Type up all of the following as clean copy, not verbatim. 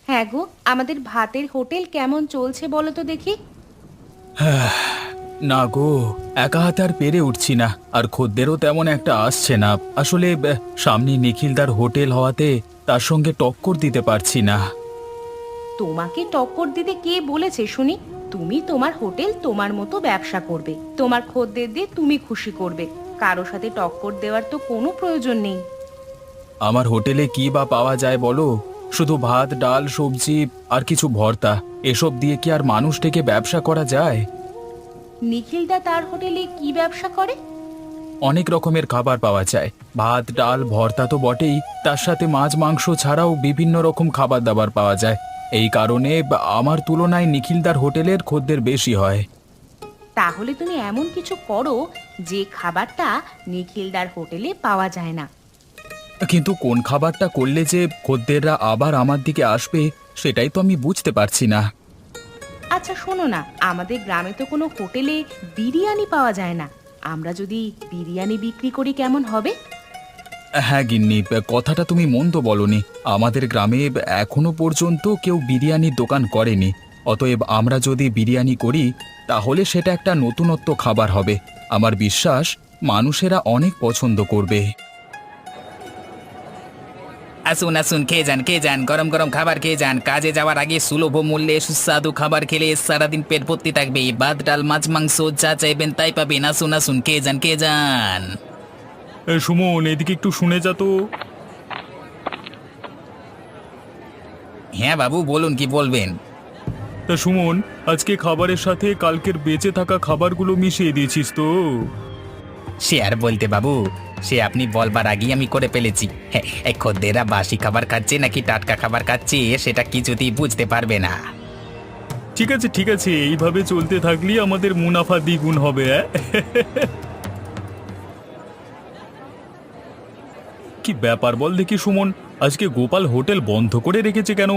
হ্যাঁ গো, আমাদের ভাতের হোটেল কেমন চলছে বলো তো দেখি। না গো, একা হাতে আর পেরে উঠছি না, আর খদ্দেরও তেমন একটা আসছে না। আসলে সামনে নিখিলদার হোটেল হওয়াতে তার সঙ্গে টক্কর দিতে পারছি না। তোমাকে টক্কর দিতে কে বলেছে শুনি? তুমি তোমার হোটেল তোমার মতো ব্যবসা করবে, তোমার খদ্দের দিয়ে তুমি খুশি করবে। কারো সাথে টক্কর দেওয়ার তো কোনো প্রয়োজন নেই। আমার হোটেলে কি বা পাওয়া যায় বলো? শুধু ভাত, ডাল, সবজি আর কিছু ভর্তা। এসব দিয়ে কি আর মানুষ থেকে ব্যবসা করা যায়? নিখিলদা তার হোটেলে কি ব্যবসা করে? অনেক রকমের খাবার পাওয়া যায়। ভাত, ডাল, ভর্তা তো বটেই, তার সাথে মাছ, মাংস ছাড়াও বিভিন্ন রকম খাবার দাবার পাওয়া যায়। এই কারণে আমার তুলনায় নিখিলদার হোটেলের খদ্দের বেশি হয়। তাহলে তুমি এমন কিছু করো যে খাবারটা নিখিলদার হোটেলে পাওয়া যায় না। কিন্তু কোন খাবারটা করলে যে খদ্দেররা আবার আমার দিকে আসবে, সেটাই তো আমি বুঝতে পারছি না। আচ্ছা শোনো না, আমাদের গ্রামে তো কোনো হোটেলে বিরিয়ানি পাওয়া যায় না। আমরা যদি বিরিয়ানি বিক্রি করি কেমন হবে? হ্যাঁ গিন্নি, কথাটা তুমি মন্দ বলনি। আমাদের গ্রামে এখনো পর্যন্ত কেউ বিরিয়ানির দোকান করেনি। অতএব আমরা যদি বিরিয়ানি করি, তাহলে সেটা একটা নতুনত্ব খাবার হবে। আমার বিশ্বাস মানুষেরা অনেক পছন্দ করবে। আসুন আসুন, খেয়ে যান, গরম গরম খাবার খেয়ে যান। কাজে যাওয়ার আগে সুলভ মূল্যে সুস্বাদু খাবার খেলে সারাদিন পেট ভর্তি থাকবে। ভাত, ডাল, মাছ, মাংস যা চাইবেন তাই পাবেন। আসুন আসুন, খেয়ে যান, খেয়ে যান। সুমন, এদিকে একটু শুনে যা তো। হ্যাঁ বাবু, বলুন কি বলবেন। তা সুমন, আজকে খাবারের সাথে কালকের বেঁচে থাকা খাবারগুলো মিশিয়ে দিয়েছিস তো? সে আর বলতে বাবু, সে আপনি বলবার আগেই আমি করে ফেলেছি। হ্যাঁ, এই খদ্দেররা বাসি খাবার খাচ্ছে নাকি টাটকা খাবার খাচ্ছে সেটা কিছুতেই বুঝতে পারবে না। ঠিক আছে ঠিক আছে, এইভাবে চলতে থাকলেই আমাদের মুনাফা দ্বিগুণ হবে। কি ব্যাপার বল দেখি সুমন, আজকে গোপাল হোটেল বন্ধ করে রেখেছে কেন?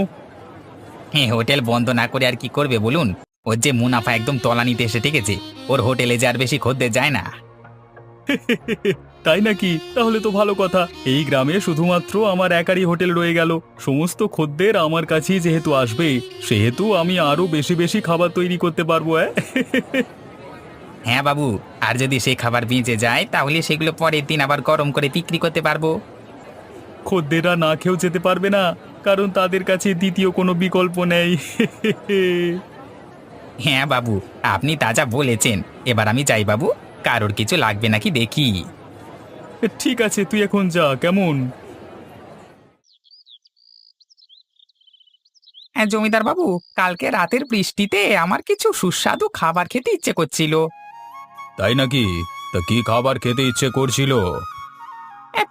হ্যাঁ, হোটেল বন্ধ না করে আর কি করবে বলুন? ওর যে মুনাফা একদম তলানিতে এসে ঠেকেছে। ওর হোটেলে যে আর বেশি খদ্দের যায় না। তাই নাকি? তাহলে তো ভালো কথা। এই গ্রামে শুধুমাত্র আমার একারই হোটেল রয়ে গেল। সমস্ত খদ্দের আমার কাছেই যেহেতু আসবে, সেহেতু আমি আরো বেশি বেশি খাবার তৈরি করতে পারবো। হ্যাঁ বাবু, আর যদি সেই খাবার বেঁচে যায় তাহলে সেগুলো পরের দিন আবার গরম করে বিক্রি করতে পারবো। খদ্দেররা না খেয়েও যেতে পারবে না, কারণ তাদের কাছে দ্বিতীয় কোনো বিকল্প নেই। হ্যাঁ বাবু, আপনি তাজা বলেছেন। এবার আমি যাই বাবু, কারোর কিছু লাগবে নাকি দেখি। ঠিক আছে, তুই এখন যা কেমন। হ্যাঁ জমিদার বাবু, কালকে রাতের বৃষ্টিতে আমার কিছু সুস্বাদু খাবার খেতে ইচ্ছে করছিল। তাই নাকি? তা কি খাবার খেতে ইচ্ছে করছিল?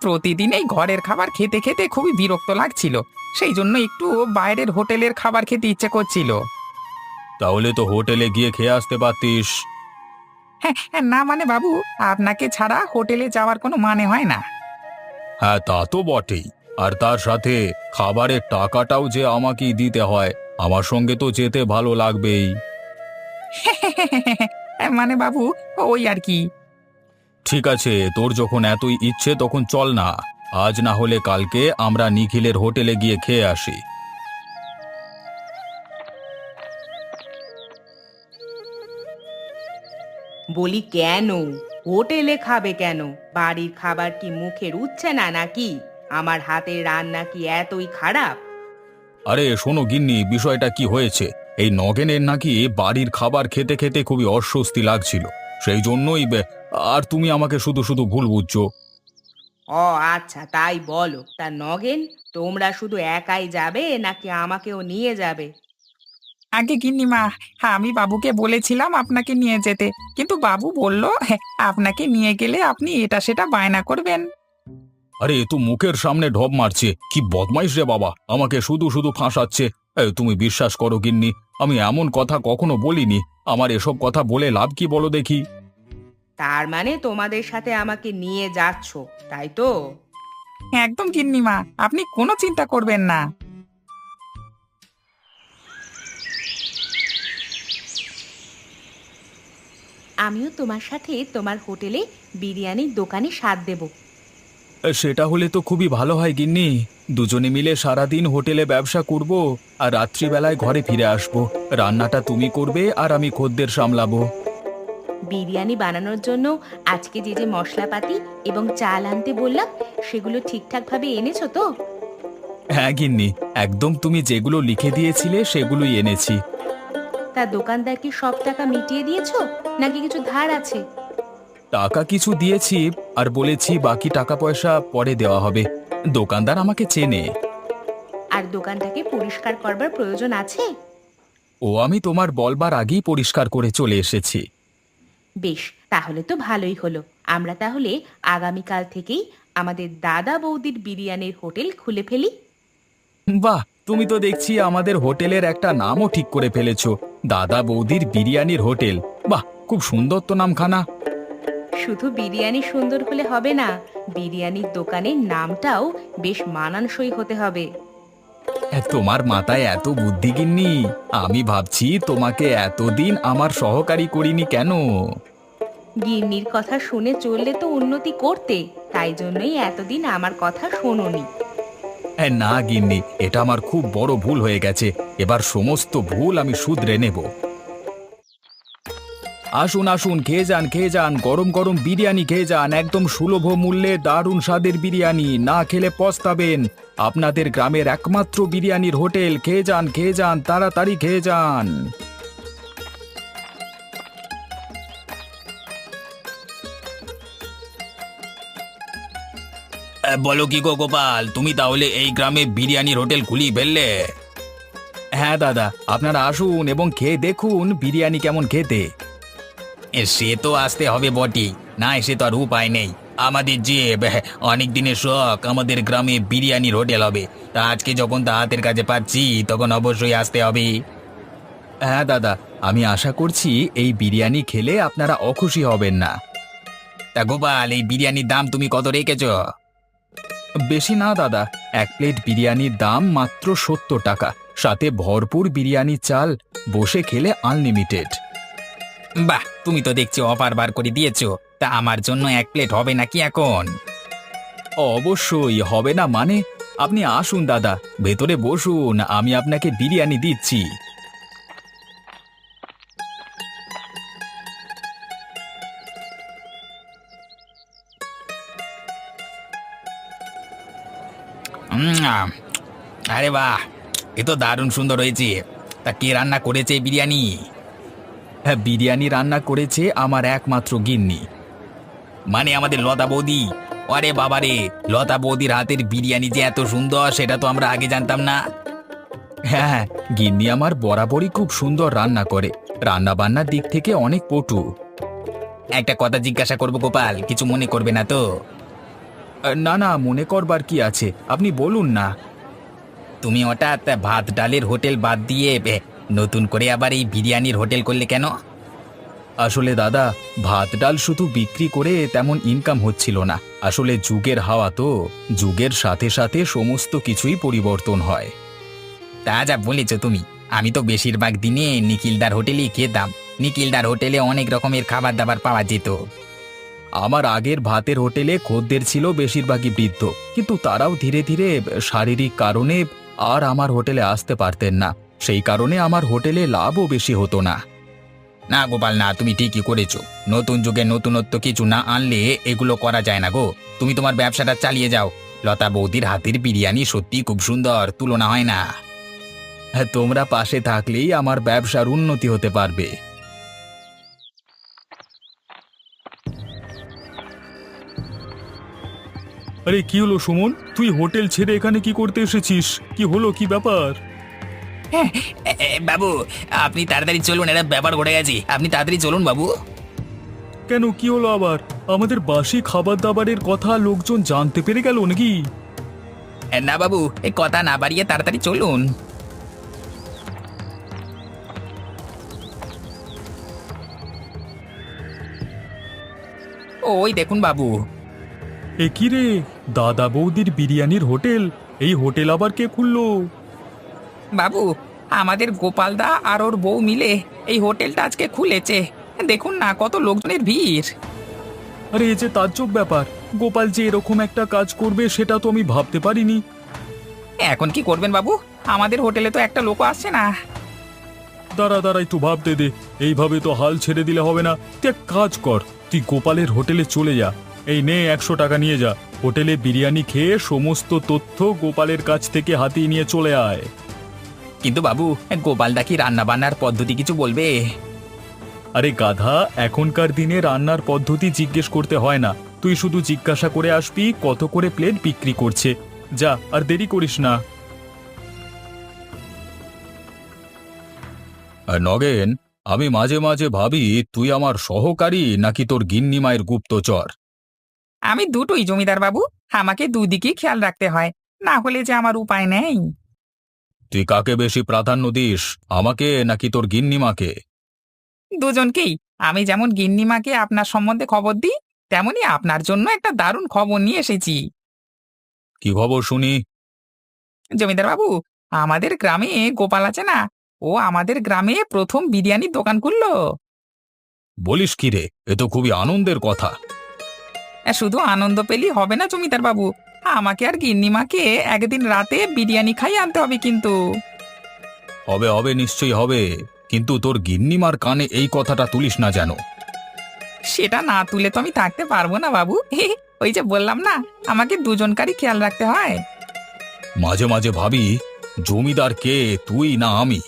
প্রতিদিন এই ঘরের খাবার খেতে খেতে খুবই বিরক্ত লাগছিল। সেই জন্য একটু বাইরের হোটেলের খাবার খেতে ইচ্ছে করছিল। তাহলে তো হোটেলে গিয়ে খেয়ে আসতে পারতিস। হ্যাঁ হ্যাঁ, না মানে বাবু, আপনাকে ছাড়া হোটেলে যাওয়ার কোনো মানে হয় না। হ্যাঁ, তা তো বটেই। আর তার সাথে খাবারের টাকাটাও যে আমাকেই দিতে হয়। আমার সঙ্গে তো যেতে ভালো লাগবেই। মানে বাবু, ওই আর কি। ঠিক আছে, তোর যখন এতই ইচ্ছে তখন চল না। আজ না হলে কালকে আমরা নিখিলের হোটেলে গিয়ে খেয়ে আসি। বলি কেন? হোটেলে খাবে কেন? বাড়ির খাবার কি মুখে রুচ্ছে না নাকি? আমার হাতের রান্না কি এতই খারাপ? আরে শোনো গিন্নি, বিষয়টা কি হয়েছে? এই নগেনের নাকি বাড়ির খাবার খেতে খেতে খুবই অস্বস্তি লাগছিল। সেই জন্যই আর তুমি আমাকে শুধু শুধু ভুল বুঝছো। ও আচ্ছা, তাই বলো। তা নগেন, তোমরা শুধু একাই যাবে নাকি আমাকেও নিয়ে যাবে? আগে গিন্নিমা, হ্যাঁ আমি বাবুকে বলেছিলাম আপনাকে নিয়ে যেতে, কিন্তু বাবু বলল হ্যাঁ, আপনাকে নিয়ে গেলে আপনি এটা সেটা বায়না করবেন। আরে এ তো মুখের সামনে ঢপ মারছে, কি বদমাইশ রে বাবা, আমাকে শুধু শুধু ফাঁসাচ্ছে। তুমি বিশ্বাস করো গিন্নি, আমি এমন কথা কখনো বলিনি। আমার এসব কথা বলে লাভ কি বলো দেখি? তার মানে তোমাদের সাথে আমাকে নিয়ে যাচ্ছ, তাই তো? হ্যাঁ, একদম গিন্নিমা, আপনি কোনো চিন্তা করবেন না। আমিও তোমার সাথে তোমার হোটেলে বিরিয়ানির দোকানে স্বাদ দেব। সেটা হলে তো খুবই ভালো হয় গিন্নি। দুজনে মিলে সারাদিন হোটেলে ব্যবসা করব আর রাত্রিবেলায় ঘরে ফিরে আসব। রান্নাটা তুমি করবে আর আমি খদ্দের সামলাবো। বিরিয়ানি বানানোর জন্য আজকে যে যে মশলাপাতি এবং চাল আনতে বললাম সেগুলো ঠিকঠাক ভাবে এনেছো তো? হ্যাঁ গিন্নি, একদম তুমি যেগুলো লিখে দিয়েছিলে সেগুলোই এনেছি। তা দোকানদার কি সব টাকা মিটিয়ে দিয়েছো নাকি কিছু ধার আছে? টাকা কিছু দিয়েছি আর বলেছি বাকি টাকা পয়সা পরে দেওয়া হবে। দোকানদার আমাকে চেনে। আর দোকানটাকে পরিষ্কার করবার প্রয়োজন আছে? ও আমি তোমার বলবার আগেই পরিষ্কার করে চলে এসেছি। বেশ, তাহলে তো ভালোই হলো। আমরা তাহলে আগামীকাল থেকেই আমাদের দাদা বৌদির বিরিয়ানির হোটেল খুলে ফেলি। বাহ, তুমি তো দেখছি আমাদের হোটেলের একটা নামও ঠিক করে ফেলেছো, দাদা বৌদির বিরিয়ানির হোটেল। বাহ, খুব সুন্দর তো নামখানা। শুধু বিরিয়ানি সুন্দর হলে হবে না, বিরিয়ানির দোকানের নামটাও বেশ মানানসই হতে হবে। তোমার মাথায় এত বুদ্ধি গিন্নি, আমি ভাবছি তোমাকে এতদিন আমার সহকারী করিনি কেন। গিন্নির কথা শুনে চললে তো উন্নতি করতে, তাই জন্যই এতদিন আমার কথা শোনোনি। না গিন্নি, এটা আমার খুব বড় ভুল হয়ে গেছে। এবার সমস্ত ভুল আমি শুধরে নেব। আসুন আসুন, খেয়ে যান খেয়ে যান, গরম গরম বিরিয়ানি খেয়ে যান, একদম সুলভ মূল্যে দারুণ স্বাদের বিরিয়ানি, না খেলে পস্তাবেন। আপনাদের গ্রামের একমাত্র বিরিয়ানির হোটেল, খেয়ে যান তাড়াতাড়ি খেয়ে যান। বলো কি গো গোপাল, তুমি তাহলে এই গ্রামে বিরিয়ানির হোটেল খুলি ফেললে? হ্যাঁ দাদা, আপনারা আসুন এবং খেয়ে দেখুন বিরিয়ানি কেমন খেতে। সে তো আসতে হবে বটেই, না এসে তো আর উপায় নেই। আমাদের যে অনেক দিনের শখ, আমাদের গ্রামে বিরিয়ানির হোটেল হবে। তা আজকে যখন তা হাতের কাছে পাচ্ছি তখন অবশ্যই আসতে হবে। হ্যাঁ দাদা, আমি আশা করছি এই বিরিয়ানি খেলে আপনারা অখুশি হবেন না। তা গোপাল, এই বিরিয়ানির দাম তুমি কত রেখেছ? বেশি না দাদা, এক প্লেট বিরিয়ানির দাম মাত্র 70 টাকা, সাথে ভরপুর বিরিয়ানি চাল, বসে খেলে আনলিমিটেড। বাহ, তুমি তো দেখছি অফার বার করে দিয়েছো। তা আমার জন্য এক প্লেট হবে নাকি এখন? অবশ্যই হবে না মানে? আপনি আসুন দাদা, ভেতরে বসুন, আমি আপনাকে বিরিয়ানি দিচ্ছি। উম, আরে বাহ, এ তো দারুণ সুন্দর হয়েছে। তা কে রান্না করেছে এই বিরিয়ানি? হ্যাঁ, বিরিয়ানি রান্না করেছে আমার একমাত্র গিন্নি। মানে আমাদের লতা বৌদি? আরে বাবারে, লতা বৌদির হাতের বিরিয়ানি যে এত সুন্দর সেটা তো আমরা আগে জানতাম না। হ্যাঁ, গিন্নি আমার বরাবরই খুব সুন্দর রান্না করে, রান্না বান্নার দিক থেকে অনেক পটু। একটা কথা জিজ্ঞাসা করবো গোপাল, কিছু মনে করবে না তো? না না, মনে করবার কি আছে, আপনি বলুন না। তুমি হঠাৎ ভাত ডালের হোটেল বাদ দিয়ে নতুন করে আবার এই বিরিয়ানির হোটেল করলে কেন? আসলে দাদা, ভাত ডাল শুধু বিক্রি করে তেমন ইনকাম হচ্ছিল না। আসলে যুগের হাওয়া তো, যুগের সাথে সাথে সমস্ত কিছুই পরিবর্তন হয়। তা যা বলেছ তুমি, আমি তো বেশিরভাগ দিনে নিখিলদার হোটেলেই খেতাম। নিখিলদার হোটেলে অনেক রকমের খাবার দাবার পাওয়া যেত। আমার আগের ভাতের হোটেলে খদ্দের ছিল বেশিরভাগই বৃদ্ধ, কিন্তু তারাও ধীরে ধীরে শারীরিক কারণে আর আমার হোটেলে আসতে পারতেন না। সেই কারণে আমার হোটেলে লাভও বেশি হতো না। না গোপাল না, তুমি ঠিকই করেছো। নতুন যুগে নতুনত্ব কিছু না আনলে এগুলো করা যায় না গো। তুমি তোমার ব্যবসাটা চালিয়ে যাও। লতা বৌদির হাতের বিরিয়ানি সত্যি খুব সুন্দর, তুলনা হয় না। হ্যাঁ, তোমরা পাশে থাকলেই আমার ব্যবসার উন্নতি হতে পারবে। আরে কি হলো সুমন, তুই হোটেল ছেড়ে এখানে কি করতে এসেছিস? কি হলো, কি ব্যাপার? বাবু, আপনি তাড়াতাড়ি চলুন, একটা ব্যাপার ঘটে গেছে। আপনি তাড়াতাড়ি চলুন বাবু। কেন, কি হলো আবার? আমাদের বাসি খাবার দাবারের কথা লোকজন জানতে পেরে গেল নাকি? না বাবু, এই কথা না বাড়িয়ে তাড়াতাড়ি চলুন। ওই দেখুন বাবু। এ কি রে, দাদা বৌদির বিরিয়ানির হোটেল? এই হোটেল আবার কে খুললো? বাবু, আমাদের গোপালদা আর ওর বউ মিলে এই হোটেলটা আজকে খুলেছে। দেখুন না, কত লোকজনের ভিড়। আরে এ যে তাজ্জব ব্যাপার, গোপাল যে এরকম একটা কাজ করবে সেটা তো আমি ভাবতে পারিনি। এখন কি করবেন বাবু? আমাদের হোটেলে তো একটা লোকও আসছে না। দাঁড়া দাঁড়া, একটু ভাবতে দে। এইভাবে তো হাল ছেড়ে দিলে হবে না। তুই এক কাজ কর, তুই গোপালের হোটেলে চলে যা। এই নে 100 টাকা নিয়ে যা। হোটেলে বিরিয়ানি খেয়ে সমস্ত তথ্য গোপালের কাছ থেকে হাতিয়ে নিয়ে চলে আয়। কিন্তু বাবু, গোপালদা কি রান্না বান্নার পদ্ধতি কিছু বলবে? আরে গাধা, এখনকার দিনে রান্নার পদ্ধতি জিজ্ঞেস করতে হয় না। তুই শুধু জিজ্ঞাসা করে আসবি কত করে প্লেট বিক্রি করছে। যা, আর দেরি করিস না। নগেন, আমি মাঝে মাঝে ভাবি তুই আমার সহকারী নাকি তোর গিন্নি মায়ের গুপ্তচর। আমি দুটোই জমিদার বাবু, আমাকে দুদিকেই খেয়াল রাখতে হয়, না হলে যে আমার উপায় নেই। তুই কাকে বেশি প্রাধান্য দিস, আমাকে নাকি তোর গিন্নিমাকে? দুজনকেই। আমি যেমন গিন্নিমাকে আপনার সম্বন্ধে খবর দিই, তেমনি আপনার জন্য একটা দারুণ খবর নিয়ে এসেছি। কি খবর শুনি? জমিদার বাবু, আমাদের গ্রামে গোপাল আছে না, ও আমাদের গ্রামে প্রথম বিরিয়ানির দোকান খুললো। বলিস কি রে, এ তো খুবই আনন্দের কথা। শুধু আনন্দ পেলেই হবে না জমিদার বাবু, আমাকে আর গিন্নিমাকে একদিন রাতে বিরিয়ানি খাই আনতে হবে কিন্তু। হবে হবে, নিশ্চয়ই হবে, কিন্তু তোর গিন্নিমার কানে এই কথাটা তুলিস না যেন। সেটা না তুলে তো আমি থাকতে পারবো না বাবু। ওই যে বললাম না, আমাকে দুজনকারই খেয়াল রাখতে হয়। মাঝে মাঝে ভাবি জমিদার কে, তুই না আমি?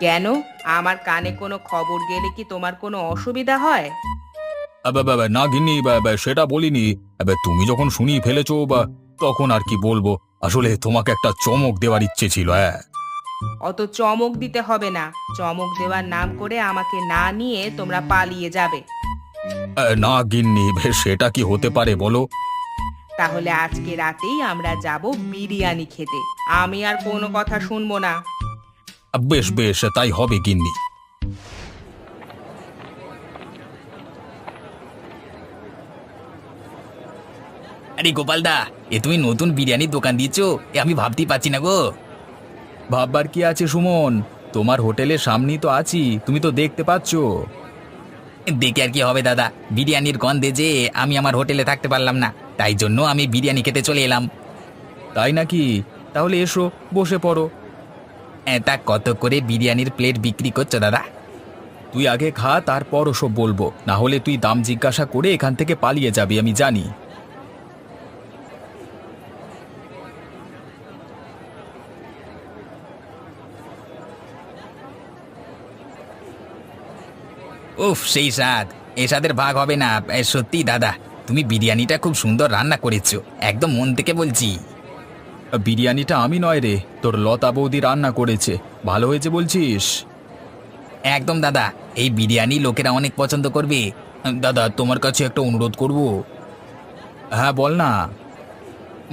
কেন, আমার কানে কোনো খবর গেলে কি তোমার কোনো অসুবিধা হয়? না গিন্নি, সেটা বলিনি। তুমি যখন শুনিয়ে ফেলেছো তখন আর কি বলবো। আসলে তোমাকে একটা চমক দেওয়ার ইচ্ছে ছিল। হ্যাঁ, অত চমক দিতে হবে না। চমক দেওয়ার নাম করে আমাকে না নিয়ে তোমরা পালিয়ে যাবে। না গিন্নি, সেটা কি হতে পারে বলো? তাহলে আজকে রাতেই আমরা যাব বিরিয়ানি খেতে। আমি আর কোনো কথা শুনবো না। বেশ বেশ, তাই হবে গিন্নি। আরে গোপালদা, এ তুমি নতুন বিরিয়ানির দোকান দিয়েছো, এ আমি ভাবতেই পারছি না গো। ভাববার কি আছে সুমন, তোমার হোটেলের সামনেই তো আছি, তুমি তো দেখতে পাচ্ছ। দেখে আর কি হবে দাদা, বিরিয়ানির গন্ধে যে আমি আমার হোটেলে থাকতে পারলাম না, তাই জন্য আমি বিরিয়ানি খেতে চলে এলাম। তাই নাকি? তাহলে এসো, বসে পড়ো। তা কত করে বিরিয়ানির প্লেট বিক্রি করছো দাদা? তুই আগে খা, তারপর ওসব বলবো, না হলে তুই দাম জিজ্ঞাসা করে এখান থেকে পালিয়ে যাবি, আমি জানি। উফ, সেই স্বাদ, এ স্বাদের ভাগ হবে না। সত্যি দাদা, তুমি বিরিয়ানিটা খুব সুন্দর রান্না করেছো, একদম মন থেকে বলছি। বিরিয়ানিটা আমি নয় রে, তোর লতা বৌদি রান্না করেছে। ভালো হয়েছে বলছিস? একদম দাদা, এই বিরিয়ানি লোকেরা অনেক পছন্দ করবে। দাদা, তোমার কাছে একটা অনুরোধ করব। হ্যাঁ বল না।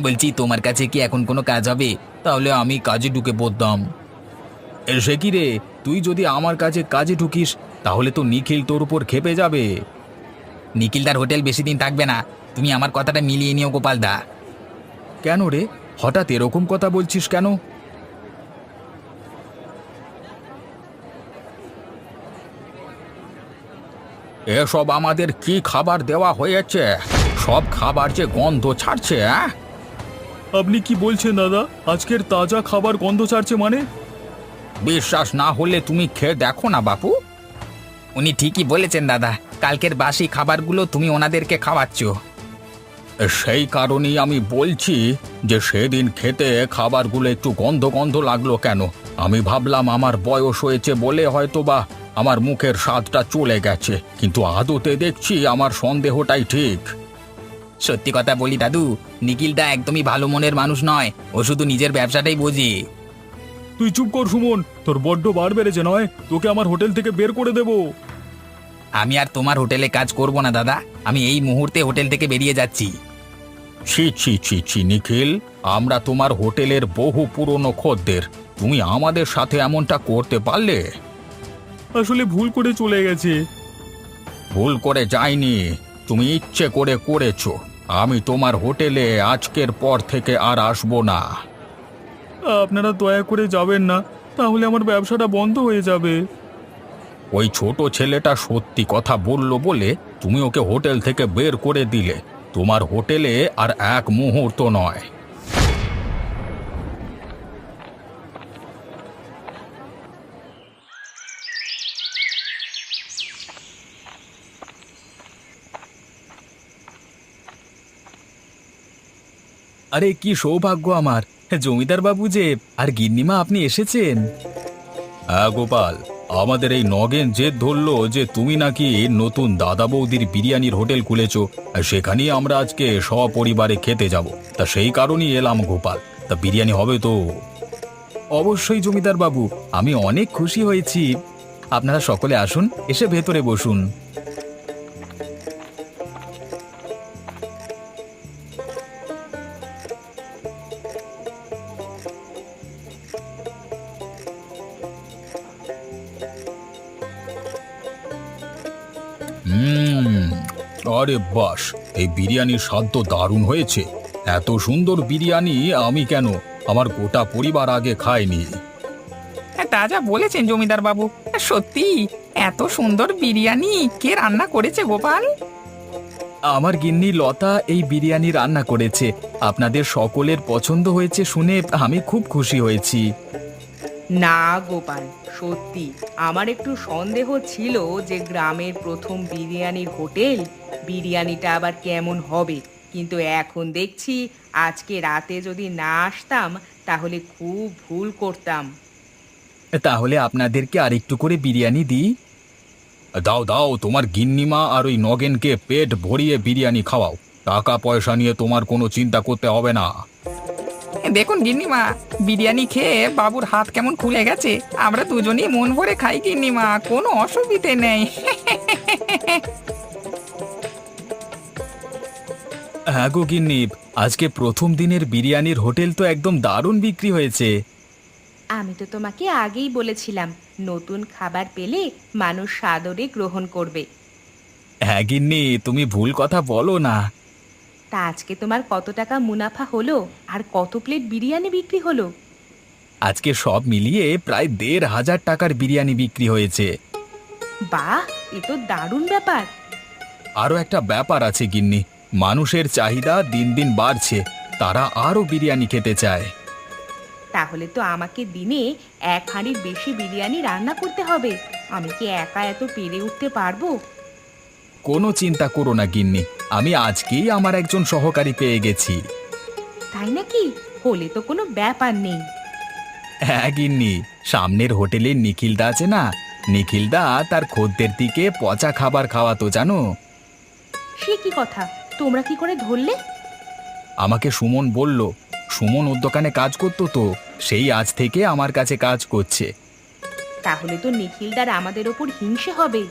বলছি, তোমার কাছে কি এখন কোনো কাজ হবে? তাহলে আমি কাজে ঢুকে পড়তাম। সে কি রে, তুই যদি আমার কাছে কাজে ঢুকিস তাহলে তো নিখিল তোর উপর খেপে যাবে। নিখিলদার হোটেল বেশি দিন থাকবে না, তুমি আমার কথাটা মিলিয়ে নিও গোপালদা। কেন রে, হঠাৎ এরকম কথা বলছিস কেন? এসব আমাদের কি খাবার দেওয়া হয়েছে? সব খাবার যে গন্ধ ছাড়ছে। আপনি কি বলছেন দাদা, আজকের তাজা খাবার গন্ধ ছাড়ছে মানে? বিশ্বাস না হলে তুমি খেয়ে দেখো না বাপু। উনি ঠিকই বলেছেন দাদা, কালকের বাসি খাবারগুলো তুমি ওনাদেরকে খাওয়াচ্ছ। সেই কারণেই আমি বলছি যে সেদিন খেতে খাবারগুলো একটু গন্ধ গন্ধ লাগলো কেন। আমি ভাবলাম আমার বয়স হয়েছে বলে হয়তো বা আমার মুখের স্বাদটা চলে গেছে, কিন্তু আদতে দেখছি আমার সন্দেহটাই ঠিক। সত্যি কথা বলি দাদু, নিখিলদা একদমই ভালো মনের মানুষ নয়, ও শুধু নিজের ব্যবসাটাই বোঝে। তুই চুপ কর সুমন, তোর বড্ড বার বেড়েছে নয়, তোকে আমার হোটেল থেকে বের করে দেব। আমি আর তোমার হোটেলে কাজ করব না দাদা, আমি এই মুহূর্তে হোটেল থেকে বেরিয়ে যাচ্ছি। ছি ছি ছি ছি নিখিল, আমরা তোমার হোটেলের বহু পুরনো খদ্দের, তুমি আমাদের সাথে এমনটা করতে পারলে? আসলে ভুল করে চলে গেছে। ভুল করে যায়নি, তুমি ইচ্ছে করে করেছো। আমি তোমার হোটেলে আজকের পর থেকে আর আসবো না। আপনারা দয়া করে যাবেন না, তাহলে আমার ব্যবসাটা বন্ধ হয়ে যাবে। ওই ছোট ছেলেটা সত্যি কথা বলল বলে তুমি ওকে হোটেল থেকে বের করে দিলে। তোমার হোটেলে আর এক মুহূর্ত নয়। আরে কি সৌভাগ্য আমার, জমিদার বাবু যে আর গিন্নিমা আপনি এসেছেন। হ্যাঁ গোপাল, আমাদের এই নগেন জেদ ধরলো যে তুমি নাকি নতুন দাদা বৌদির বিরিয়ানির হোটেল খুলেছো, আর সেখানেই আমরা আজকে সপরিবারে খেতে যাব। তা সেই কারণেই এলাম গোপাল। তা বিরিয়ানি হবে তো? অবশ্যই জমিদার বাবু, আমি অনেক খুশি হয়েছি। আপনারা সকলে আসুন, এসে ভেতরে বসুন। হুম, আরে বাস, এই বিরিয়ানির স্বাদ তো দারুণ হয়েছে। এত সুন্দর বিরিয়ানি আমি কেন, আমার গোটা পরিবার আগে খায়নি। তা যা বলেছেন জমিদার বাবু, সত্যি এত সুন্দর বিরিয়ানি কে রান্না করেছে গোপাল? আমার গিন্নি লতা এই বিরিয়ানি রান্না করেছে। আপনাদের সকলের পছন্দ হয়েছে শুনে আমি খুব খুশি হয়েছি। না গোপাল, সত্যি আমার একটু সন্দেহ ছিল যে গ্রামের প্রথম বিরিয়ানির হোটেল, বিরিয়ানিটা আবার কেমন হবে। কিন্তু এখন দেখছি আজকে রাতে যদি না আসতাম তাহলে খুব ভুল করতাম। তাহলে আপনাদেরকে আরেকটু করে বিরিয়ানি দিই। দাও দাও, তোমার গিন্নিমা আর ওই নগেনকে পেট ভরিয়ে বিরিয়ানি খাওয়াও। টাকা পয়সা নিয়ে তোমার কোনো চিন্তা করতে হবে না। দেখুন গিন্নিমা, বিরিয়ানি খেয়ে বাবুর হাত কেমন খুলে গেছে। আমরা দুজনেই মন ভরে খাই গিন্নিমা, কোনো অসুবিধে নেই। হ্যাঁ গো গিন্নি, আজকে প্রথম দিনের বিরিয়ানির হোটেল তো একদম দারুণ বিক্রি হয়েছে। আমি তো তোমাকে আগেই বলেছিলাম, নতুন খাবার পেলে মানুষ সাদরে গ্রহণ করবে। হ্যাঁ গিন্নি, তুমি ভুল কথা বলো না। তা আজকে তোমার কত টাকা মুনাফা হলো আর কত প্লেট বিরিয়ানি বিক্রি হলো? আজকে সব মিলিয়ে প্রায় ১,৫০০ টাকার বিরিয়ানি বিক্রি হয়েছে। বাহ, এ তো দারুণ ব্যাপার। আরও একটা ব্যাপার আছে গিন্নি, মানুষের চাহিদা দিন দিন বাড়ছে, তারা আরও বিরিয়ানি খেতে চায়। তাহলে তো আমাকে দিনে 1 হাঁড়ির বেশি বিরিয়ানি রান্না করতে হবে। আমি কি একা এত পেরে উঠতে পারবো? কোনো চিন্তা করো না গিন্নি, আমি আজকেই আমার একজন সহকারী পেয়ে গেছি। তাই নাকি? হলে তো কোনো ব্যাপার নেই। হ্যাঁ গিন্নি, সামনের হোটেলে নিখিলদা আছে না, নিখিলদা তার খদ্দের দিকে পচা খাবার খাওয়াতো জানো। সে কি কথা, তোমরা কি করে ধরলে? আমাকে সুমন বলল, সুমন ওর দোকানে কাজ করতো তো, সেই আজ থেকে আমার কাছে কাজ করছে। তাহলে তো নিখিলদার আমাদের ওপর হিংসে হবে।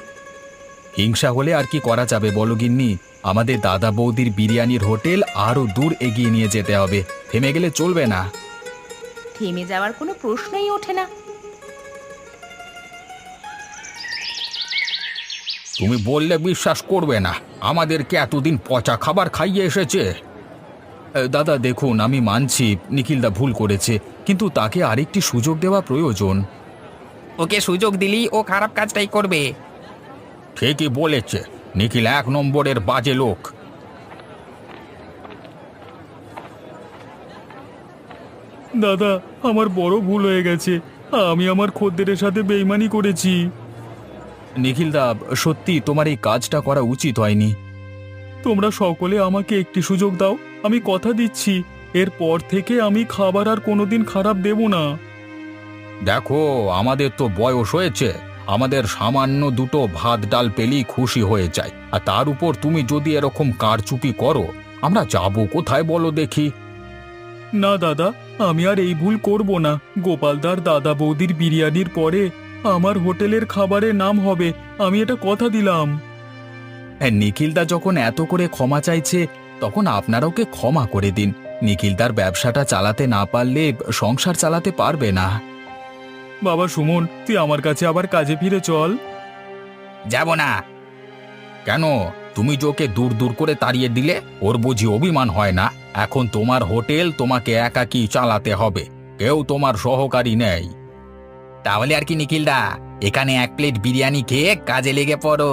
হিংসা হলে আর কি করা যাবে বলো গিন্নি, আমাদের দাদা বৌদির বিরিয়ানির হোটেল আরো দূর এগিয়ে নিয়ে যেতে হবে, থেমে গেলে চলবে না। থেমে যাওয়ার কোনো প্রশ্নই ওঠে না। তুমি বললে বিশ্বাস করবে না, আমাদেরকে এতদিন পচা খাবার খাইয়ে এসেছে। দাদা দেখুন, আমি মানছি নিখিলদা ভুল করেছে, কিন্তু তাকে আরেকটি সুযোগ দেওয়া প্রয়োজন। ওকে সুযোগ দিলি ও খারাপ কাজটাই করবে। ঠিকই বলেছে, নিখিল 1 নম্বরের বাজে লোক। দাদা, আমার বড় ভুল হয়ে গেছে, আমি আমার খদ্দেরের সাথে বেইমানি করেছি। নিখিলদা, সত্যি তোমার এই কাজটা করা উচিত হয়নি। তোমরা সকলে আমাকে একটি সুযোগ দাও, আমি কথা দিচ্ছি এরপর থেকে আমি খাবার আর কোনোদিন খারাপ দেব না। দেখো, আমাদের তো বয়স হয়েছে, আমাদের সামান্য দুটো ভাত ডাল পেলেই খুশি হয়ে যায়, আর তার উপর তুমি যদি এরকম কারচুপি করো, আমরা যাবো কোথায় বলো দেখি। না দাদা, আমি আর এই ভুল করব না। গোপালদার দাদা বৌদির বিরিয়ানির পরে আমার হোটেলের খাবারের নাম হবে, আমি এটা কথা দিলাম। নিখিলদা যখন এত করে ক্ষমা চাইছে, তখন আপনারা ওকে ক্ষমা করে দিন। নিখিলদার ব্যবসাটা চালাতে না পারলে সংসার চালাতে পারবে না। বাবা সুমন, তুই আমার কাছে আবার কাজে ফিরে চল। যাব না। কেন? তুমি যে ওকে দূর দূর করে তাড়িয়ে দিলে, ওর বুঝি অভিমান হয় না? এখন তোমার হোটেল তোমাকে একাকী চালাতে হবে, কেউ তোমার সহকারী নেই। তাহলে আর কি নিখিলদা, এখানে 1 প্লেট বিরিয়ানি খেয়ে কাজে লেগে পড়ো